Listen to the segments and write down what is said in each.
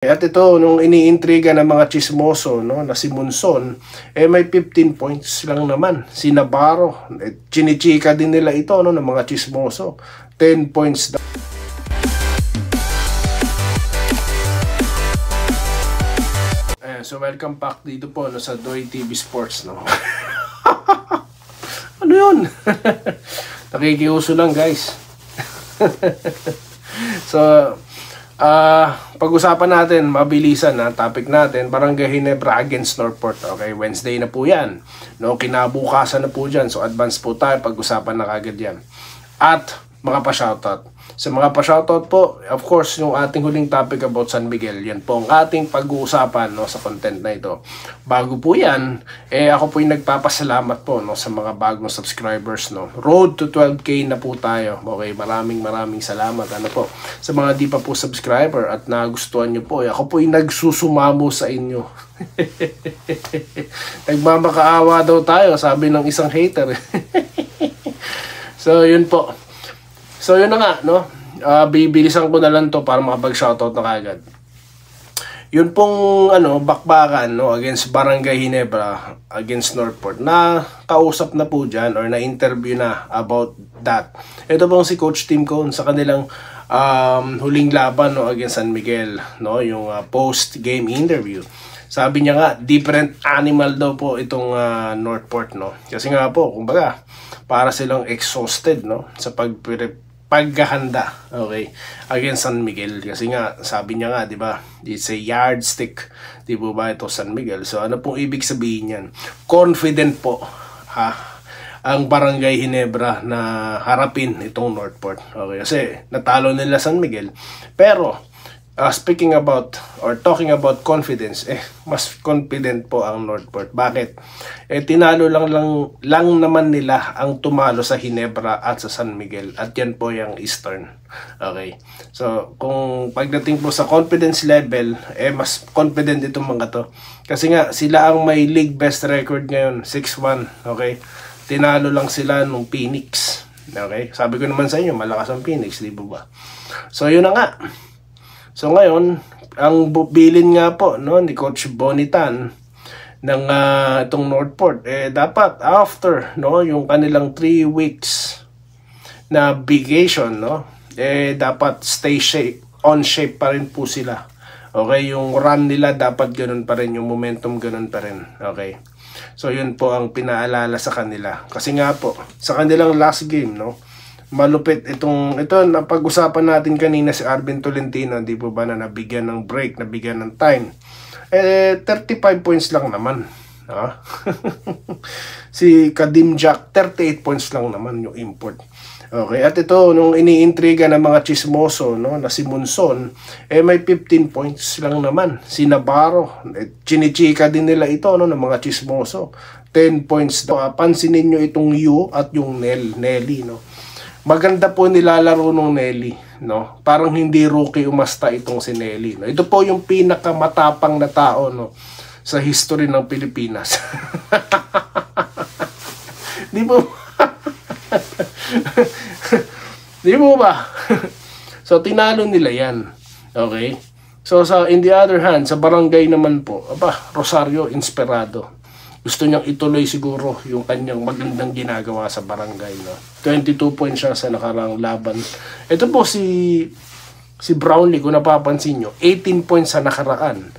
At ito, nung iniintriga ng mga chismoso, no, na si Monzon, may 15 points lang naman. Si Navarro, chinichika din nila ito, no, ng mga chismoso. 10 points daw. So welcome back dito po, no, sa Doy TV Sports, no. Ano yun? Nakikiuso lang, guys. So pag-usapan natin, mabilisan na topic natin, Barangay Ginebra against Northport. Okay, Wednesday na po yan. No, kinabukasan na po dyan. So advance po tayo, pag-usapan na kagad yan. At mga pa-shoutout. Sa mga pa-shoutout po, of course, yung ating huling topic about San Miguel, yan po ang ating pag-uusapan, no, sa content na ito. Bago po yan, ako po yung nagpapasalamat po, no, sa mga bagong subscribers, no. Road to 12K na po tayo. Okay, maraming salamat, ano po. Sa mga di pa po subscriber at nagustuhan nyo po, ako po yung nagsusumamo sa inyo. Nagmamakaawa daw tayo, sabi ng isang hater. So, yun po. So, yun na nga, no? Bibilisan ko na lang to para makapag-shoutout na kagad. Yun pong, bakbakan, no? Against Barangay Ginebra, against Northport, na kausap na po dyan or na-interview na about that. Ito pong si Coach Tim Cone sa kanilang huling laban, no, against San Miguel, no? Yung post-game interview. Sabi niya nga, different animal daw po itong Northport, no? Kasi nga po, kumbaga, para silang exhausted, no? Sa paghahanda, okay, against San Miguel. Kasi nga, sabi niya nga, di ba, it's a yardstick, di ba ito San Miguel. So, ano pong ibig sabihin yan? Confident po, ang Barangay Ginebra na harapin itong Northport. Okay, kasi natalo nila San Miguel. Pero, speaking about or talking about confidence, mas confident po ang Northport. Bakit? Tinalo lang naman nila ang tumalo sa Ginebra at sa San Miguel. At yan po yung Eastern. Okay. So, kung pagdating po sa confidence level, mas confident itong mga to. Kasi nga, sila ang may league best record ngayon, 6-1. Okay. Tinalo lang sila nung Phoenix. Okay. Sabi ko naman sa inyo, malakas ang Phoenix, di ba? So, yun na nga. So ngayon, ang bilin nga po, no, ni Coach Bonitan ng itong Northport, dapat after, no, yung kanilang 3 weeks na vacation, no, dapat stay on shape pa rin po sila. Okay, yung run nila dapat ganun pa rin, yung momentum ganun pa rin. Okay. So yun po ang pinaalala sa kanila. Kasi nga po, sa kanilang last game, no, malupit ito na pag-usapan natin kanina si Arvin Tolentino, di po ba, na nabigyan ng break, nabigyan ng time. 35 points lang naman. Si Kadim Jack, 38 points lang naman yung import. Okay, at ito, nung iniintriga ng mga chismoso, no, na si Monzon, may 15 points lang naman. Si Navarro, chinichika din nila ito, no, ng mga chismoso. 10 points daw. Pansinin nyo itong U at yung Nelly, no. Maganda po nilalaro nung Nelly, no? Parang hindi rookie umasta itong si Nelly, no? Ito po yung pinakamatapang na tao, no, sa history ng Pilipinas. Di po? Di po ba? So, tinalo nila yan. Okay? So, in the other hand, sa barangay naman po, Rosario inspirado. Gusto niyang ituloy siguro yung kanyang magandang ginagawa sa barangay, no? 22 points siya sa nakarang laban. Ito po si Brownlee, kung napapansin nyo, 18 points sa nakaraan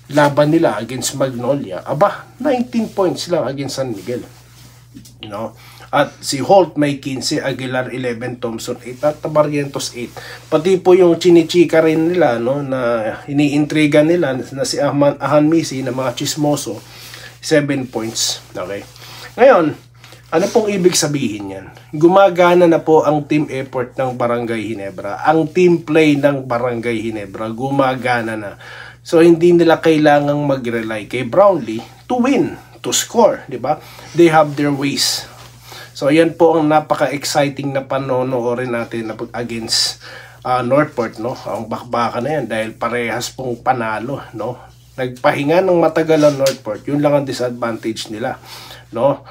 laban nila against Magnolia. 19 points lang against San Miguel, no? At si Holt may 15, Aguilar 11, Thompson 8, at Barrientos 8. Pati po yung chinichika rin nila, no, na iniintriga nila na si Ahan Misi na mga chismoso, 7 points. Okay. Ngayon, ano pong ibig sabihin yan? Gumagana na po ang team effort ng Barangay Ginebra. Ang team play ng Barangay Ginebra, gumagana na. So, hindi nila kailangang mag-rely kay Brownlee to win, to score, di ba? They have their ways. So, yan po ang napaka-exciting na panonoorin natin na against Northport, no? Ang bakbakan na yan dahil parehas pong panalo, no? Nagpahinga ng matagal ang Northport. Yun lang ang disadvantage nila, no?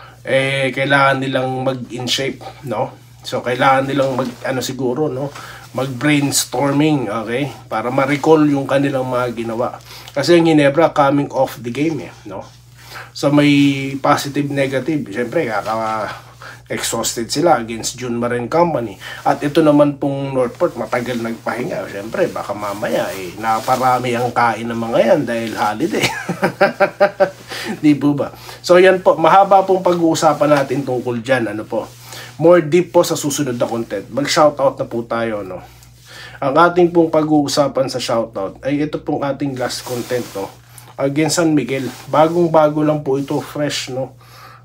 Kailangan nilang mag-in shape, no? So kailangan nilang siguro, no, mag-brainstorming, okay? Para ma-recall yung kanilang mga ginawa. Kasi ang Ginebra coming off the game no? So may positive, negative. Siyempre, exhausted sila against June Marine Company. At ito naman pong Northport, matagal nagpahinga. Siyempre, baka mamaya naparami ang kain ng mga yan dahil holiday. Di po ba? So yan po, mahaba pong pag-uusapan natin tungkol dyan. Ano po? More deep po sa susunod na content. Mag-shoutout na po tayo, no? Ang ating pong pag-uusapan sa shoutout ay ito pong ating last content, no? Against San Miguel. Bagong-bago lang po ito, fresh, no?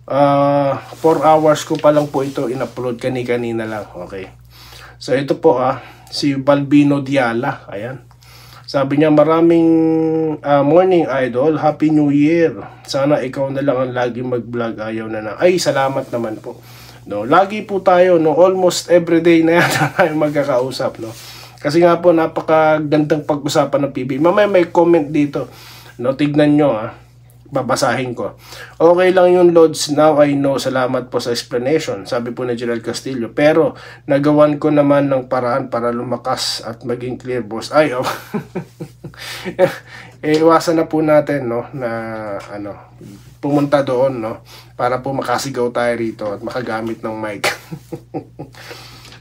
4 hours ko pa lang po ito in-upload kanina lang. Okay. So ito po si Balbino Diala. Ayan. Sabi niya, maraming morning idol, Happy New Year. Sana ikaw na lang ang lagi mag-vlog, ayaw na. Ay, salamat naman po. No, lagi po tayo, no, almost everyday na yata tayo magkakausap, no. Kasi nga po napakagandang pag-usapan ng PB. Mamaya may comment dito. No, tignan nyo babasahin ko. Okay lang yung Lods, now I know. Salamat po sa explanation, sabi po ni Gerald Castillo. Pero nagawan ko naman ng paraan para lumakas at maging clear, boss. Ay, iwasan na po natin, no, na pumunta doon, no, para po makasigaw tayo rito at makagamit ng mic.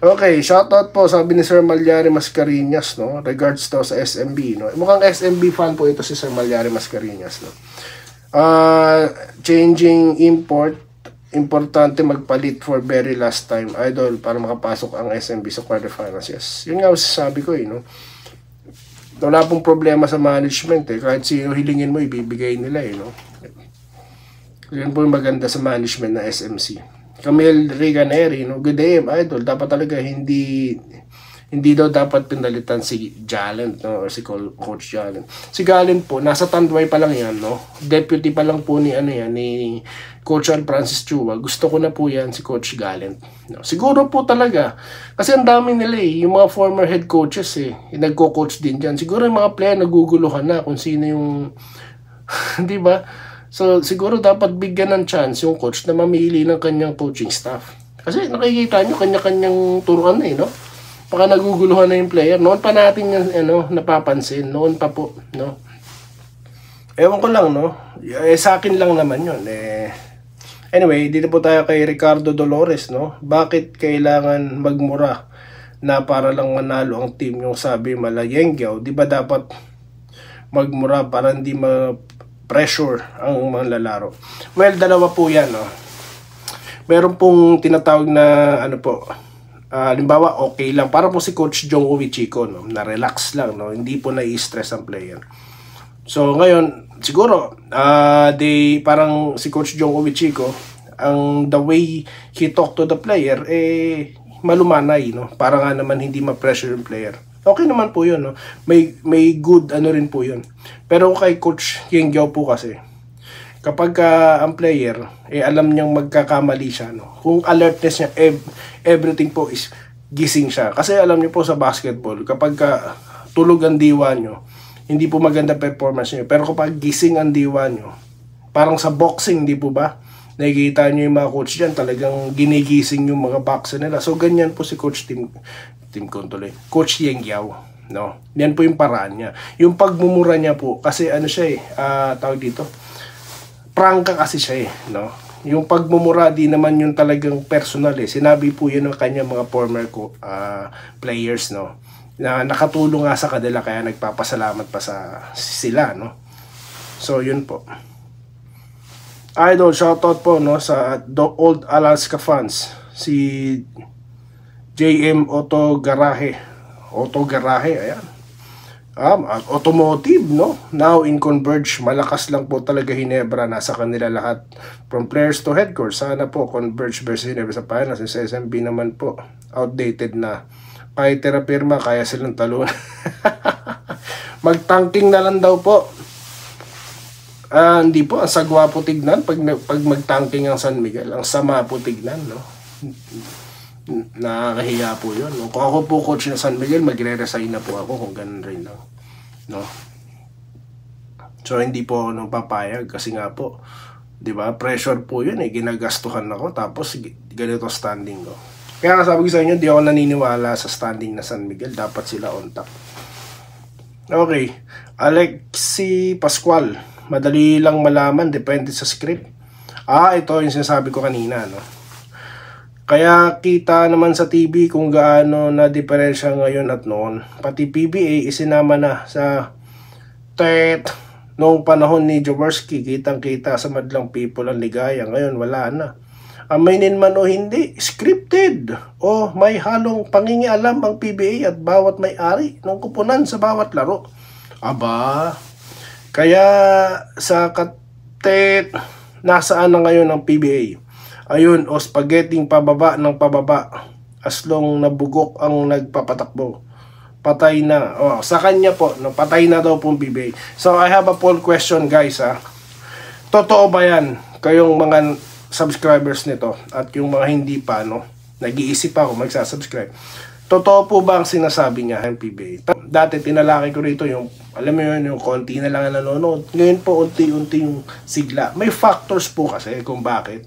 Okay, shoutout po, sabi ni Sir Malyari Mascareñas, no, regards to sa SMB, no. Mukhang SMB fan po ito si Sir Malyari Mascareñas, no. Changing import, importante magpalit for very last time, idol, para makapasok ang SMB sa quarterfinals. Yes, yun nga sabi ko, no. Wala pong problema sa management, kahit sino hilingin mo, ibibigay nila, no. Yun po yung maganda sa management na SMC. Camille Reganeri, no, good day, idol, dapat talaga hindi daw dapat pinalitan si Jalen, no, or si Coach Jalen. Si Galen po, nasa Tanduay pa lang yan, no. Deputy pa lang po ni ni Coach Francis Chua. Gusto ko na po yan si Coach Galen. No. Siguro po talaga kasi ang dami nila yung mga former head coaches nagko-coach din diyan. Siguro yung mga player naguguluhan na kung sino yung di ba? So siguro dapat bigyan ng chance yung coach na mamili ng kanyang coaching staff. Kasi nakikita nyo kanya-kanyang turuan no. Baka naguguluhan na yung player. Noon pa natin yung napapansin. Noon pa po, no. Ewan ko lang, no. Sa akin lang naman yun. Anyway, dito po tayo kay Ricardo Dolores, no. Bakit kailangan magmura na para lang manalo ang team? Yung sabi Malayengyaw, di ba dapat magmura para hindi ma-pressure ang mga lalaro? Well, dalawa po yan, no. Meron pong tinatawag na halimbawa, okay lang. Para po si Coach Jong Uwichiko, no, na relax lang, no, hindi po na-i-stress ang player. So, ngayon, siguro, parang si Coach Jong Uwichiko, the way he talk to the player, malumanay, no, para nga naman hindi ma-pressure yung player. Okay naman po yun, no, may good, rin po yun. Pero kay Coach Yengyao po kasi, kapag ang player, alam niyang magkakamali siya, no? Kung alertness niya, everything po is gising siya. Kasi alam niyo po sa basketball, kapag tulog ang diwa niyo, hindi po maganda performance niyo. Pero kapag gising ang diwa niyo, parang sa boxing, di po ba? Nakikita niyo yung mga coach dyan, talagang ginigising yung mga boxer nila. So, ganyan po si Coach Coach Yengyao, no? Yan po yung paraan niya. Yung pagmumura niya po, kasi siya tawag dito, prangka kasi siya no? Yung pagmumura di naman yung talagang personal Sinabi po yun ng kanya mga former players, no? Na nakatulong nga sa kanila kaya nagpapasalamat pa sa sila, no? So, yun po. Idol, shoutout po, no, sa Old Alaska fans. Si JM Auto Garahe, ayan. Automotive, no? Now in Converge, malakas lang po talaga Ginebra, nasa kanila lahat. From players to head coach, sana po Converge versus Ginebra sa finals. Sa SMB naman po, outdated na. Kahit terapirma, kaya silang talunan. Mag-tanking na lang daw po. Hindi po, ang sagwa po tignan pag mag-tanking ang San Miguel. Ang sama po tignan, no? Nakakahiya po yun, no? Kung ako po coach na San Miguel, magre-resign na po ako kung ganun rin lang, no? So hindi po papayag kasi nga po, di ba, pressure po yun ginagastuhan ako tapos ganito standing, no? Kaya sabi ko sa inyo, di ako naniniwala sa standing na San Miguel. Dapat sila on top. Okay. Alexi Pascual. Madali lang malaman. Depende sa script. Ito yung sinasabi ko kanina, no? Kaya kita naman sa TV kung gaano na diferensya ngayon at noon. Pati PBA isinama na sa noong panahon ni Jaworski. Kitang-kita sa madlang people ang ligaya. Ngayon wala na. Aminin man o hindi, scripted o may halong pangingialam ang PBA at bawat may-ari ng kupunan sa bawat laro. Aba, kaya sa nasaan na ngayon ang PBA? Ayun, o spaghetting pababa ng pababa. Aslong nabugok ang nagpapatakbo. Patay na. Sa kanya po, no, patay na daw pong PBA. So I have a poll question, guys. Totoo ba yan? Kayong mga subscribers nito at yung mga hindi pa, no, nag-iisip pa ako magsasubscribe. Totoo po ba ang sinasabi niya ng PBA? Dati tinalaki ko rito yung, alam mo yun, yung konti na lang ang nanonood. Ngayon po unti-unti yung sigla. May factors po kasi kung bakit.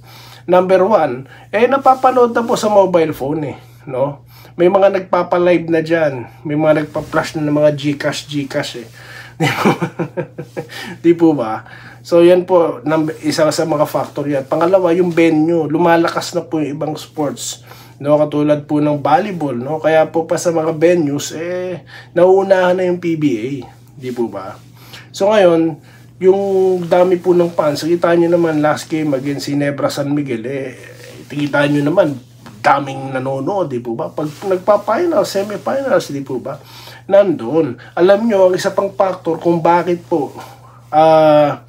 Number one, napapanood na po sa mobile phone no? May mga nagpapalive na dyan. May mga nagpa-flash na ng mga Gcash Di po ba? So yan po, isa sa mga factor yan. Pangalawa, yung venue. Lumalakas na po yung ibang sports. No, katulad po ng volleyball, no? Kaya po pa sa mga venues, nauunahan na yung PBA. Di po ba? So ngayon, yung dami po ng fans, kita nyo naman last game against Ginebra San Miguel, kita nyo naman, daming nanonood, di po ba? Pag nagpa-finals, semi-finals, di po ba? Nandun. Alam nyo, ang isa pang factor kung bakit po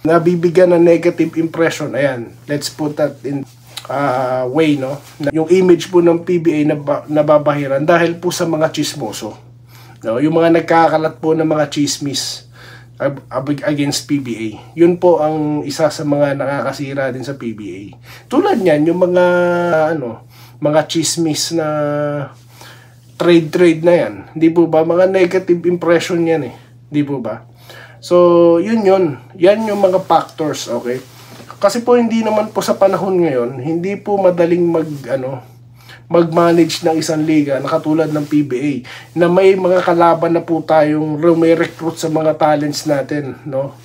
nabibigyan ng negative impression, ayan, let's put that in way, no? Yung image po ng PBA nababahiran dahil po sa mga chismoso. No? Yung mga nagkakalat po ng mga chismis against PBA. Yun po ang isa sa mga nakakasira din sa PBA. Tulad niyan, yung mga mga chismis na trade na yan. Di po ba? Mga negative impression yan Di po ba? So, yun. Yan yung mga factors, okay? Kasi po hindi naman po sa panahon ngayon, hindi po madaling mag-manage ng isang liga na katulad ng PBA na may mga kalaban na po tayong may recruit sa mga talents natin, no?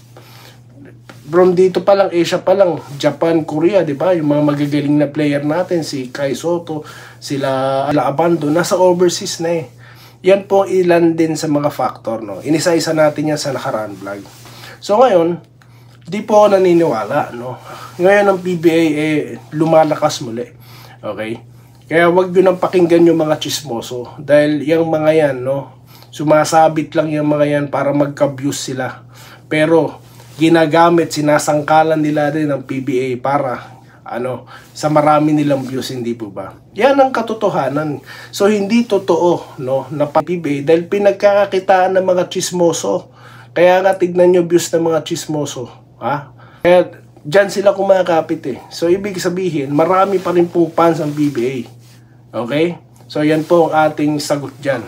From dito pa lang, Asia pa lang, Japan, Korea, di ba? Yung mga magagaling na player natin, si Kai Soto, sila Abando, nasa overseas na Yan po ilan din sa mga factor, no? Inisa-isa natin yan sa nakaraan vlog. So ngayon, di po ako naniniwala, no? Ngayon ang PBA lumalakas muli. Okay? Kaya wag nyo nang pakinggan yung mga chismoso. Dahil yung mga yan, no, sumasabit lang yung mga yan para magka-views sila. Pero ginagamit, sinasangkalan nila din ng PBA para sa marami nilang views, hindi po ba? Yan ang katotohanan. So hindi totoo, no, na PBA dahil pinagkakakitaan ng mga chismoso. Kaya nga tignan nyo views ng mga chismoso. Kaya dyan sila kumakapit So ibig sabihin, marami pa rin pong fans ang PBA. Okay? So yan po ang ating sagot dyan.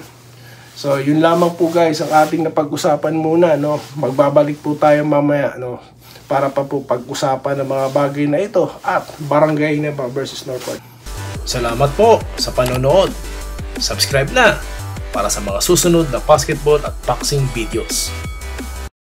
So yun lamang po guys ang ating napag-usapan muna, no? Magbabalik po tayo mamaya, no? Para pa po pag-usapan ng mga bagay na ito at Barangay Ginebra versus Northport. Salamat po sa panonood. Subscribe na para sa mga susunod na basketball at boxing videos.